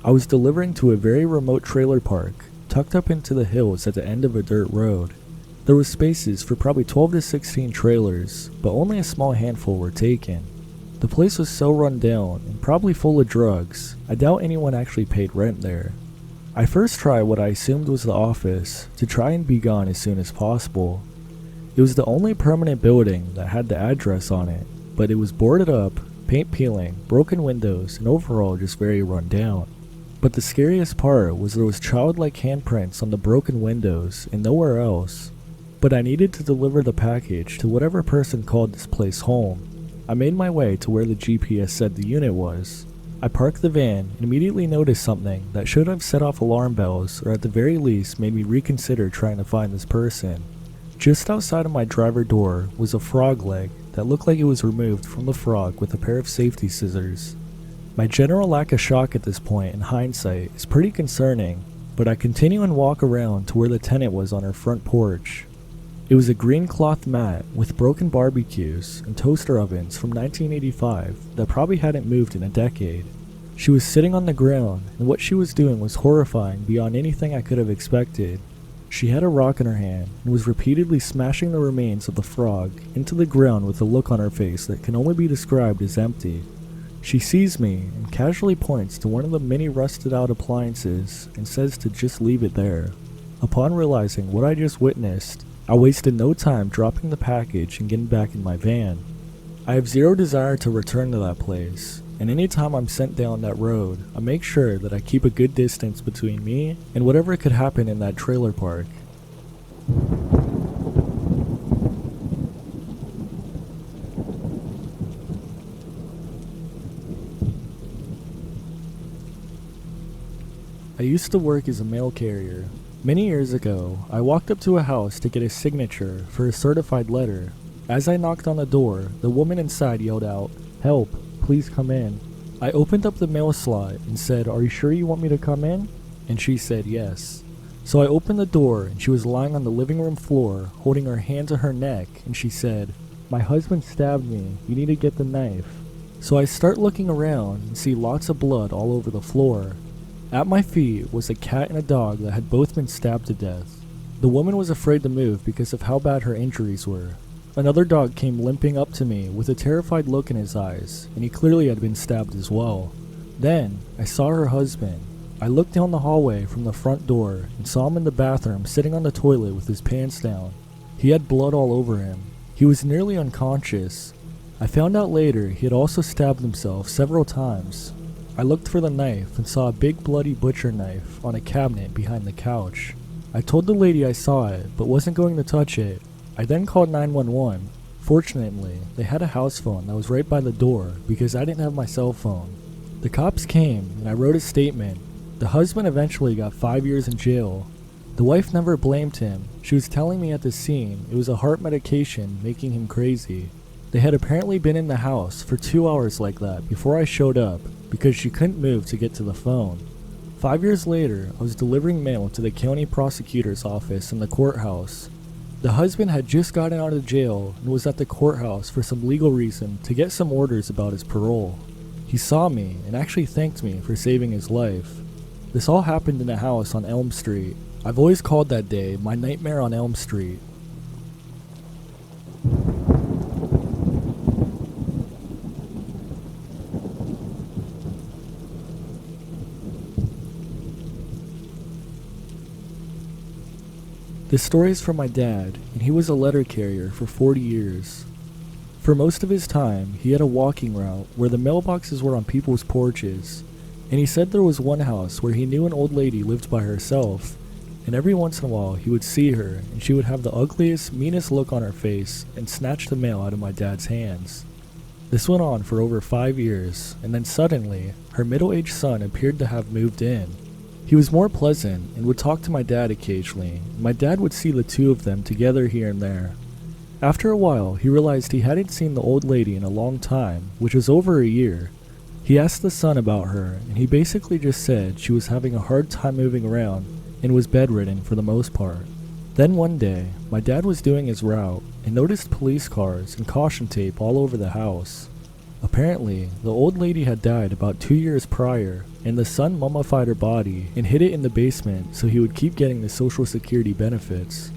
I was delivering to a very remote trailer park, tucked up into the hills at the end of a dirt road. There was spaces for probably 12 to 16 trailers, but only a small handful were taken. The place was so run down and probably full of drugs, I doubt anyone actually paid rent there. I first tried what I assumed was the office to try and be gone as soon as possible. It was the only permanent building that had the address on it, but it was boarded up, paint peeling, broken windows, and overall just very run down. But the scariest part was there was childlike handprints on the broken windows and nowhere else. But I needed to deliver the package to whatever person called this place home. I made my way to where the GPS said the unit was. I parked the van and immediately noticed something that should have set off alarm bells, or at the very least made me reconsider trying to find this person. Just outside of my driver door was a frog leg that looked like it was removed from the frog with a pair of safety scissors. My general lack of shock at this point in hindsight is pretty concerning, but I continue and walk around to where the tenant was on her front porch. It was a green cloth mat with broken barbecues and toaster ovens from 1985 that probably hadn't moved in a decade. She was sitting on the ground, and what she was doing was horrifying beyond anything I could have expected. She had a rock in her hand and was repeatedly smashing the remains of the frog into the ground with a look on her face that can only be described as empty. She sees me and casually points to one of the many rusted out appliances and says to just leave it there. Upon realizing what I just witnessed, I wasted no time dropping the package and getting back in my van. I have zero desire to return to that place, and anytime I'm sent down that road, I make sure that I keep a good distance between me and whatever could happen in that trailer park. I used to work as a mail carrier. Many years ago, I walked up to a house to get a signature for a certified letter. As I knocked on the door, the woman inside yelled out, "Help, please come in." I opened up the mail slot and said, "Are you sure you want me to come in?" And she said yes. So I opened the door and she was lying on the living room floor, holding her hand to her neck, and she said, "My husband stabbed me, you need to get the knife." So I start looking around and see lots of blood all over the floor. At my feet was a cat and a dog that had both been stabbed to death. The woman was afraid to move because of how bad her injuries were. Another dog came limping up to me with a terrified look in his eyes, and he clearly had been stabbed as well. Then, I saw her husband. I looked down the hallway from the front door and saw him in the bathroom sitting on the toilet with his pants down. He had blood all over him. He was nearly unconscious. I found out later he had also stabbed himself several times. I looked for the knife and saw a big bloody butcher knife on a cabinet behind the couch. I told the lady I saw it, but wasn't going to touch it. I then called 911. Fortunately, they had a house phone that was right by the door because I didn't have my cell phone. The cops came and I wrote a statement. The husband eventually got 5 years in jail. The wife never blamed him. She was telling me at the scene it was a heart medication making him crazy. They had apparently been in the house for 2 hours like that before I showed up because she couldn't move to get to the phone. 5 years later, I was delivering mail to the county prosecutor's office in the courthouse. The husband had just gotten out of jail and was at the courthouse for some legal reason to get some orders about his parole. He saw me and actually thanked me for saving his life. This all happened in a house on Elm Street. I've always called that day my nightmare on Elm Street. This story is from my dad, and he was a letter carrier for 40 years. For most of his time, he had a walking route where the mailboxes were on people's porches, and he said there was one house where he knew an old lady lived by herself, and every once in a while he would see her, and she would have the ugliest, meanest look on her face and snatch the mail out of my dad's hands. This went on for over 5 years, and then suddenly, her middle-aged son appeared to have moved in. He was more pleasant and would talk to my dad occasionally. My dad would see the two of them together here and there. After a while, he realized he hadn't seen the old lady in a long time, which was over a year. He asked the son about her, and he basically just said she was having a hard time moving around and was bedridden for the most part. Then one day, my dad was doing his route and noticed police cars and caution tape all over the house. Apparently, the old lady had died about 2 years prior, and the son mummified her body and hid it in the basement so he would keep getting the social security benefits.